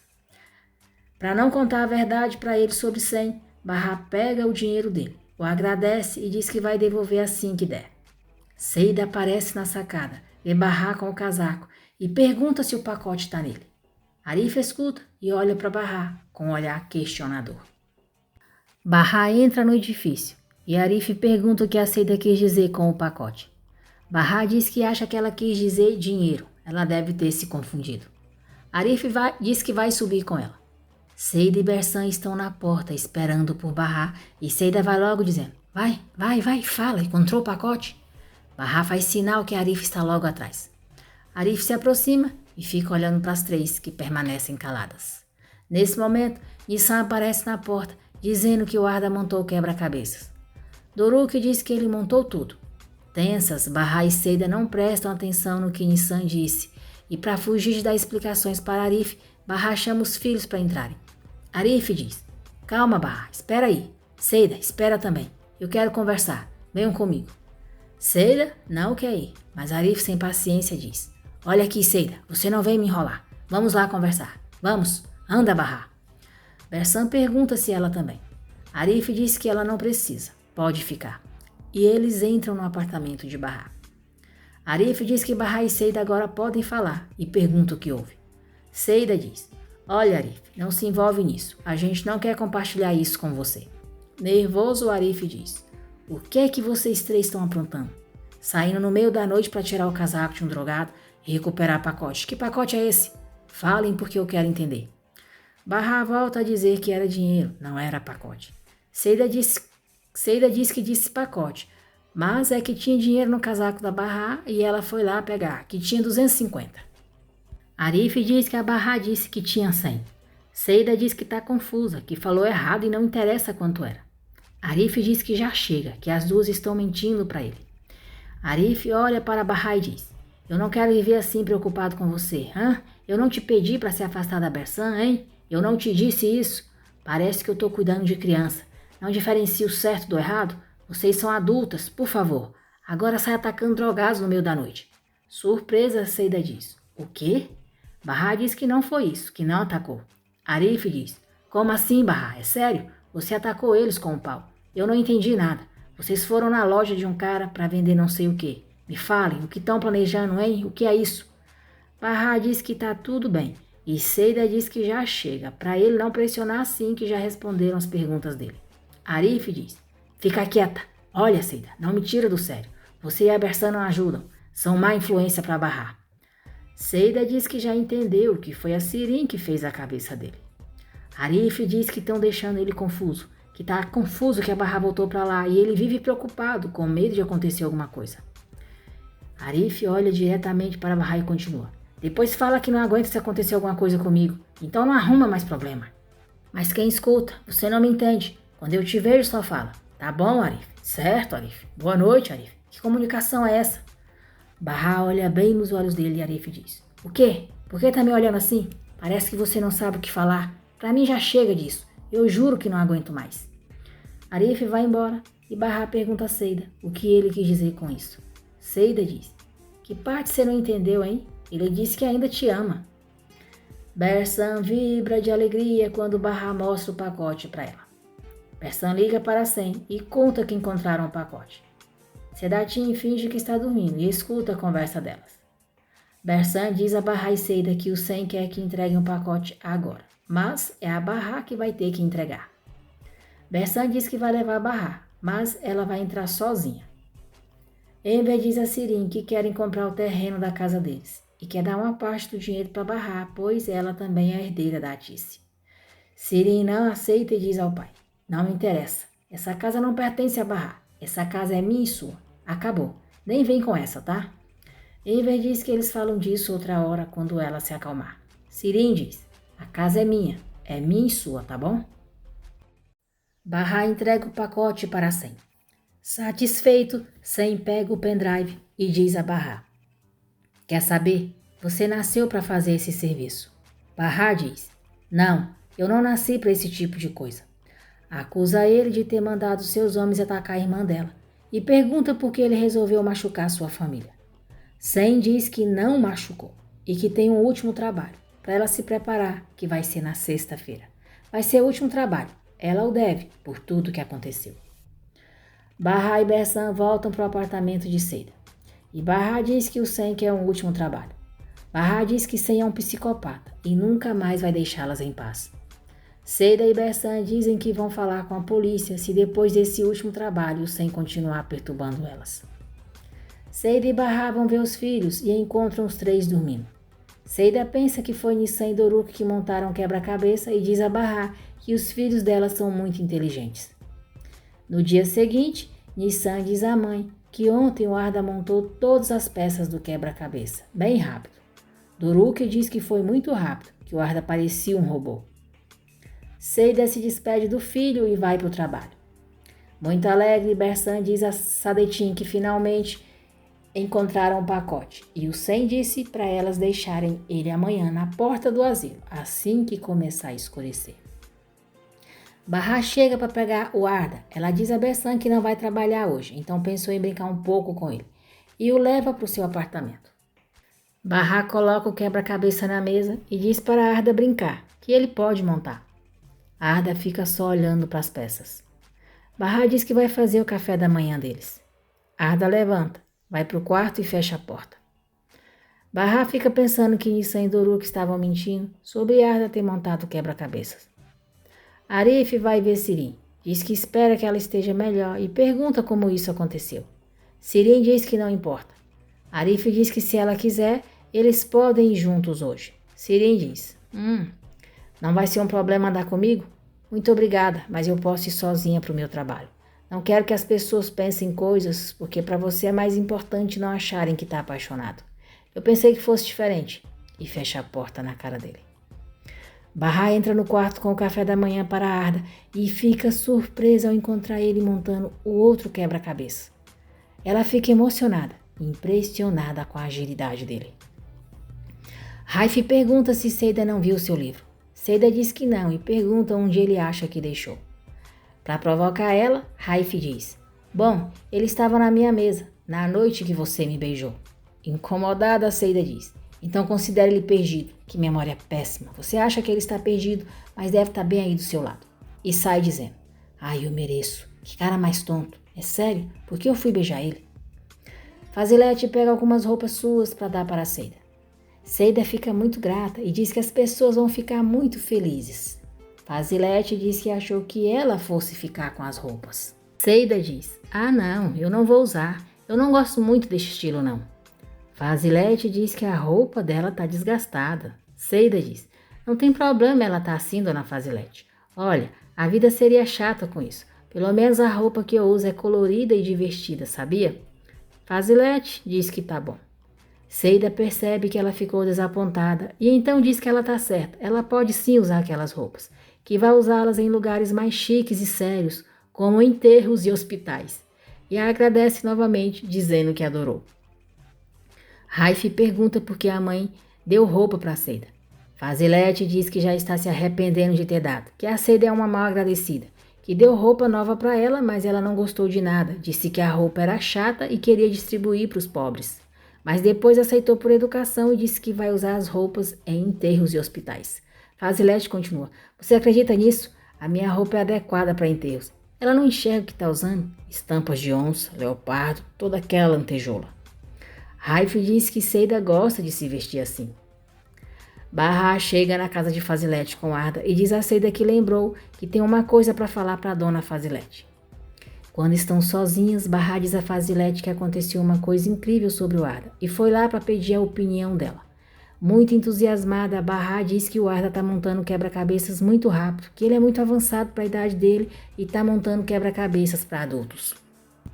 Para não contar a verdade para ele sobre 100, Barra pega o dinheiro dele, o agradece e diz que vai devolver assim que der. Seida aparece na sacada, vê Barra com o casaco e pergunta se o pacote está nele. Arif escuta e olha para Barra com um olhar questionador. Barra entra no edifício e Arif pergunta o que a Seida quis dizer com o pacote. Barra diz que acha que ela quis dizer dinheiro. Ela deve ter se confundido. Arif diz que vai subir com ela. Seida e Bersan estão na porta esperando por Barra e Seida vai logo dizendo: vai, fala, encontrou o pacote? Barra faz sinal que Arif está logo atrás. Arif se aproxima e fica olhando para as três que permanecem caladas. Nesse momento, Nissan aparece na porta dizendo que o Arda montou o quebra-cabeças. Doruk diz que ele montou tudo. Tensas, Barra e Seida não prestam atenção no que Nissan disse e para fugir de dar explicações para Arif, Barra chama os filhos para entrarem. Arif diz: calma, Barra, espera aí. Seida, espera também. Eu quero conversar. Venham comigo. Seida não quer ir, mas Arif sem paciência diz: olha aqui, Seida, você não vem me enrolar. Vamos lá conversar. Vamos, anda, Barra. Bersan pergunta se ela também. Arif diz que ela não precisa, pode ficar. E eles entram no apartamento de Bahá. Arif diz que Bahá e Seida agora podem falar e pergunta o que houve. Seida diz: olha, Arif, não se envolve nisso. A gente não quer compartilhar isso com você. Nervoso, Arif diz: o que é que vocês três estão aprontando? Saindo no meio da noite para tirar o casaco de um drogado e recuperar pacote. Que pacote é esse? Falem porque eu quero entender. Bahá volta a dizer que era dinheiro, não era pacote. Seida diz que disse pacote, mas é que tinha dinheiro no casaco da Bahá e ela foi lá pegar, que tinha 250. Arif diz que a Bahá disse que tinha 100. Seida diz que está confusa, que falou errado e não interessa quanto era. Arif diz que já chega, que as duas estão mentindo para ele. Arif olha para Bahá e diz: eu não quero viver assim preocupado com você, hã? Eu não te pedi para se afastar da Bersan, hein? Eu não te disse isso. Parece que eu estou cuidando de criança. Não diferencio o certo do errado? Vocês são adultas, por favor. Agora sai atacando drogados no meio da noite. Surpresa, Seida diz: o quê? Bahá diz que não foi isso, que não atacou. Arif diz: como assim, Bahá? É sério? Você atacou eles com o pau. Eu não entendi nada. Vocês foram na loja de um cara para vender não sei o quê. Me falem, o que estão planejando, hein? O que é isso? Bahá diz que tá tudo bem. E Seida diz que já chega, para ele não pressionar assim que já responderam as perguntas dele. Arif diz: fica quieta. Olha, Seida, não me tira do sério. Você e a Bersan não ajudam. São má influência para Bahá. Seida diz que já entendeu que foi a Sirin que fez a cabeça dele. Arif diz que estão deixando ele confuso, que tá confuso que a Bahá voltou para lá e ele vive preocupado, com medo de acontecer alguma coisa. Arif olha diretamente para Bahá e continua: depois fala que não aguenta se acontecer alguma coisa comigo, então não arruma mais problema. Mas quem escuta, você não me entende. Quando eu te vejo só fala: tá bom, Arif? Certo, Arif. Boa noite, Arif. Que comunicação é essa? Bahá olha bem nos olhos dele e Arif diz: o quê? Por que tá me olhando assim? Parece que você não sabe o que falar. Pra mim já chega disso. Eu juro que não aguento mais. Arif vai embora e Bahá pergunta a Seida o que ele quis dizer com isso. Seida diz: que parte você não entendeu, hein? Ele disse que ainda te ama. Bersan vibra de alegria quando Bahá mostra o pacote para ela. Bersan liga para Sem e conta que encontraram o pacote. Sedatin finge que está dormindo e escuta a conversa delas. Bersan diz a Bahá e Seida que o Sem quer que entreguem o pacote agora, mas é a Bahá que vai ter que entregar. Bersan diz que vai levar a Bahá, mas ela vai entrar sozinha. Enver diz a Sirin que querem comprar o terreno da casa deles e quer dar uma parte do dinheiro para Bahá, pois ela também é a herdeira da Atice. Sirin não aceita e diz ao pai: não me interessa, essa casa não pertence a Bahá, essa casa é minha e sua. Acabou, nem vem com essa, tá? Enver diz que eles falam disso outra hora quando ela se acalmar. Sirin diz: a casa é minha e sua, tá bom? Bahá entrega o pacote para Sem. Satisfeito, Sem pega o pendrive e diz a Bahá: quer saber? Você nasceu para fazer esse serviço. Bahá diz: não, eu não nasci para esse tipo de coisa. Acusa ele de ter mandado seus homens atacar a irmã dela e pergunta por que ele resolveu machucar sua família. Sem diz que não machucou e que tem um último trabalho para ela se preparar, que vai ser na sexta-feira. Vai ser o último trabalho, ela o deve por tudo que aconteceu. Bahá e Bersan voltam para o apartamento de Seida. E Bahá diz que o Sem quer um último trabalho. Bahá diz que Sem é um psicopata e nunca mais vai deixá-las em paz. Seida e Bersan dizem que vão falar com a polícia se depois desse último trabalho o Sem continuar perturbando elas. Seida e Bahá vão ver os filhos e encontram os três dormindo. Seida pensa que foi Nissan e Doruk que montaram o quebra-cabeça e diz a Bahá que os filhos dela são muito inteligentes. No dia seguinte, Nissan diz à mãe que ontem o Arda montou todas as peças do quebra-cabeça, bem rápido. Doruk diz que foi muito rápido, que o Arda parecia um robô. Seida se despede do filho e vai para o trabalho. Muito alegre, Bersan diz a Sadetin que finalmente encontraram o pacote e o Sem disse para elas deixarem ele amanhã na porta do asilo, assim que começar a escurecer. Bahá chega para pegar o Arda. Ela diz a Bersan que não vai trabalhar hoje, então pensou em brincar um pouco com ele e o leva para o seu apartamento. Bahá coloca o quebra-cabeça na mesa e diz para Arda brincar, que ele pode montar. Arda fica só olhando para as peças. Bahá diz que vai fazer o café da manhã deles. Arda levanta, vai para o quarto e fecha a porta. Bahá fica pensando que Nissan e Doruk estavam mentindo sobre Arda ter montado o quebra-cabeças. Arif vai ver Sirin. Diz que espera que ela esteja melhor e pergunta como isso aconteceu. Sirin diz que não importa. Arif diz que se ela quiser, eles podem ir juntos hoje. Sirin diz, não vai ser um problema andar comigo? Muito obrigada, mas eu posso ir sozinha para o meu trabalho. Não quero que as pessoas pensem coisas, porque para você é mais importante não acharem que está apaixonado. Eu pensei que fosse diferente. E fecha a porta na cara dele. Bahá entra no quarto com o café da manhã para Arda e fica surpresa ao encontrar ele montando o outro quebra-cabeça. Ela fica emocionada, impressionada com a agilidade dele. Raif pergunta se Seida não viu seu livro. Seida diz que não e pergunta onde ele acha que deixou. Para provocar ela, Raif diz, bom, ele estava na minha mesa, na noite que você me beijou. Incomodada, Seida diz, então considere ele perdido. Que memória péssima. Você acha que ele está perdido, mas deve estar bem aí do seu lado. E sai dizendo, eu mereço. Que cara mais tonto. É sério? Por que eu fui beijar ele? Fazilete pega algumas roupas suas para dar para Seida. Seida fica muito grata e diz que as pessoas vão ficar muito felizes. Fazilete diz que achou que ela fosse ficar com as roupas. Seida diz, não, eu não vou usar. Eu não gosto muito desse estilo não. Fazilete diz que a roupa dela está desgastada. Seida diz, não tem problema ela tá assim, dona Fazilete. Olha, a vida seria chata com isso. Pelo menos a roupa que eu uso é colorida e divertida, sabia? Fazilete diz que tá bom. Seida percebe que ela ficou desapontada e então diz que ela tá certa. Ela pode sim usar aquelas roupas, que vai usá-las em lugares mais chiques e sérios, como enterros e hospitais. E a agradece novamente, dizendo que adorou. Raif pergunta por que a mãe deu roupa para Seida. Fazilete diz que já está se arrependendo de ter dado, que a Seida é uma mal agradecida, que deu roupa nova para ela, mas ela não gostou de nada, disse que a roupa era chata e queria distribuir para os pobres. Mas depois aceitou por educação e disse que vai usar as roupas em enterros e hospitais. Fazilete continua, você acredita nisso? A minha roupa é adequada para enterros. Ela não enxerga o que está usando? Estampas de onça, leopardo, toda aquela lantejoula. Raif diz que Seida gosta de se vestir assim. Bahá chega na casa de Fazilete com Arda e diz a Seida que lembrou que tem uma coisa para falar para a dona Fazilete. Quando estão sozinhas, Bahá diz a Fazilete que aconteceu uma coisa incrível sobre o Arda e foi lá para pedir a opinião dela. Muito entusiasmada, Bahá diz que o Arda está montando quebra-cabeças muito rápido, que ele é muito avançado para a idade dele e está montando quebra-cabeças para adultos.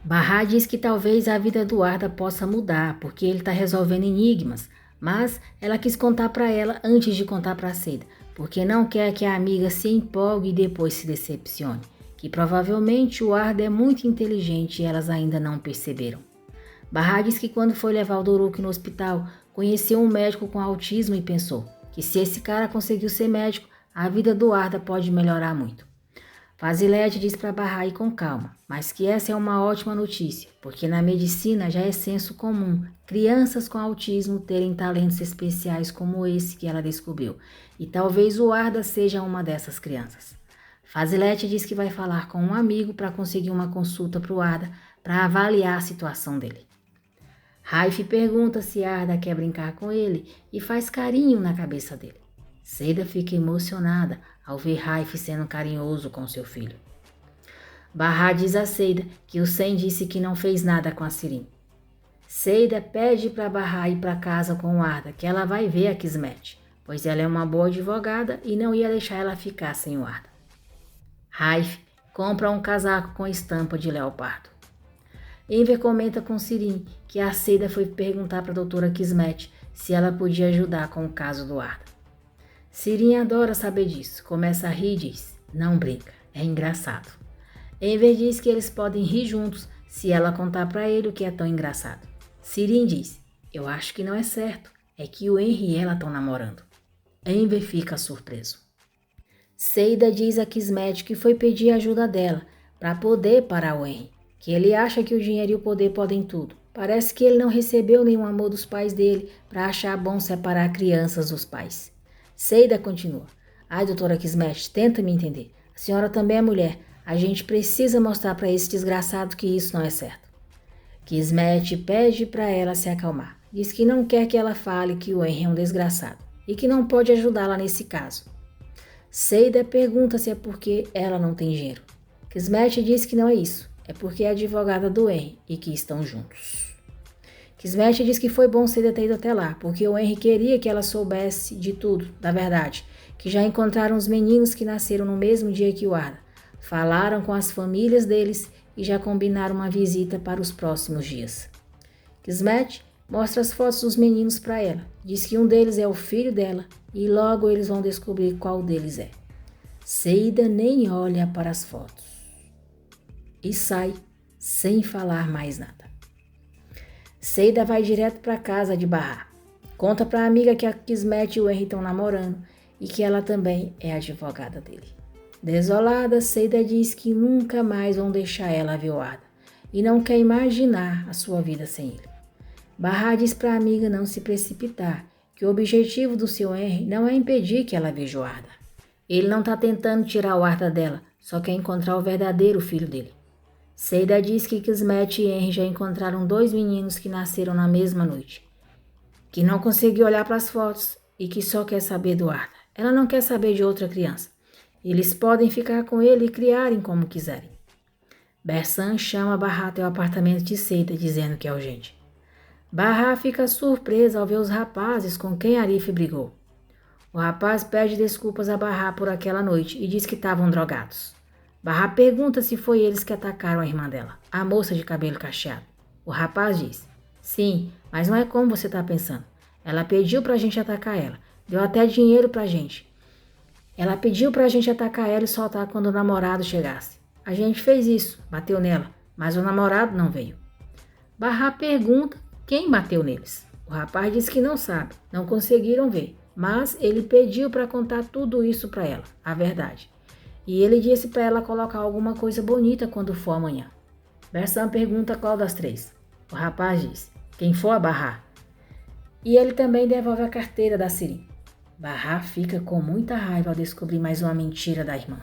Bahá diz que talvez a vida do Arda possa mudar, porque ele está resolvendo enigmas, mas ela quis contar para ela antes de contar para Seida, porque não quer que a amiga se empolgue e depois se decepcione, que provavelmente o Arda é muito inteligente e elas ainda não perceberam. Bahá diz que quando foi levar o Doruk no hospital, conheceu um médico com autismo e pensou que se esse cara conseguiu ser médico, a vida do Arda pode melhorar muito. Fazilete diz para Bahá ir com calma, mas que essa é uma ótima notícia, porque na medicina já é senso comum crianças com autismo terem talentos especiais como esse que ela descobriu, e talvez o Arda seja uma dessas crianças. Fazilete diz que vai falar com um amigo para conseguir uma consulta para o Arda para avaliar a situação dele. Raif pergunta se Arda quer brincar com ele e faz carinho na cabeça dele. Seida fica emocionada ao ver Raif sendo carinhoso com seu filho. Bahá diz a Seida que o Sen disse que não fez nada com a Sirin. Seida pede para Bahá ir para casa com o Arda, que ela vai ver a Kismet, pois ela é uma boa advogada e não ia deixar ela ficar sem o Arda. Raif compra um casaco com estampa de leopardo. Enver comenta com Sirin que a Seida foi perguntar para a doutora Kismet se ela podia ajudar com o caso do Arda. Sirin adora saber disso, começa a rir e diz, não brinca, é engraçado. Enver diz que eles podem rir juntos se ela contar para ele o que é tão engraçado. Sirin diz, eu acho que não é certo, é que o Henry e ela estão namorando. Enver fica surpreso. Seida diz a Kismet que foi pedir ajuda dela para poder parar o Henry, que ele acha que o dinheiro e o poder podem tudo. Parece que ele não recebeu nenhum amor dos pais dele para achar bom separar crianças dos pais. Seida continua. Ai, doutora Kismet, tenta me entender. A senhora também é mulher. A gente precisa mostrar para esse desgraçado que isso não é certo. Kismet pede para ela se acalmar. Diz que não quer que ela fale que o Henry é um desgraçado e que não pode ajudá-la nesse caso. Seida pergunta se é porque ela não tem dinheiro. Kismet diz que não é isso, é porque é advogada do Henry e que estão juntos. Kismet diz que foi bom Seida ter ido até lá, porque o Henry queria que ela soubesse de tudo, da verdade, que já encontraram os meninos que nasceram no mesmo dia que o Arda, falaram com as famílias deles e já combinaram uma visita para os próximos dias. Kismet mostra as fotos dos meninos para ela, diz que um deles é o filho dela e logo eles vão descobrir qual deles é. Seida nem olha para as fotos e sai sem falar mais nada. Seida vai direto para a casa de Bahá. Conta para a amiga que a Kismet e o Henry estão namorando e que ela também é advogada dele. Desolada, Seida diz que nunca mais vão deixar ela ver o Arda e não quer imaginar a sua vida sem ele. Bahá diz para a amiga não se precipitar, que o objetivo do seu Henry não é impedir que ela veja o Arda. Ele não está tentando tirar o Arda dela, só quer encontrar o verdadeiro filho dele. Seida diz que Kismet e Henry já encontraram 2 meninos que nasceram na mesma noite, que não conseguiu olhar para as fotos e que só quer saber do Arda. Ela não quer saber de outra criança. Eles podem ficar com ele e criarem como quiserem. Bersan chama Bahá até o apartamento de Seida, dizendo que é urgente. Bahá fica surpresa ao ver os rapazes com quem Arif brigou. O rapaz pede desculpas a Bahá por aquela noite e diz que estavam drogados. Bahá pergunta se foi eles que atacaram a irmã dela, a moça de cabelo cacheado. O rapaz diz, sim, mas não é como você está pensando. Ela pediu pra gente atacar ela, deu até dinheiro pra gente. Ela pediu pra gente atacar ela e soltar quando o namorado chegasse. A gente fez isso, bateu nela, mas o namorado não veio. Bahá pergunta quem bateu neles. O rapaz diz que não sabe, não conseguiram ver, mas ele pediu para contar tudo isso para ela, a verdade. E ele disse para ela colocar alguma coisa bonita quando for amanhã. Bersan pergunta qual das 3. O rapaz diz, quem for a Bahá. E ele também devolve a carteira da Sirin. Bahá fica com muita raiva ao descobrir mais uma mentira da irmã.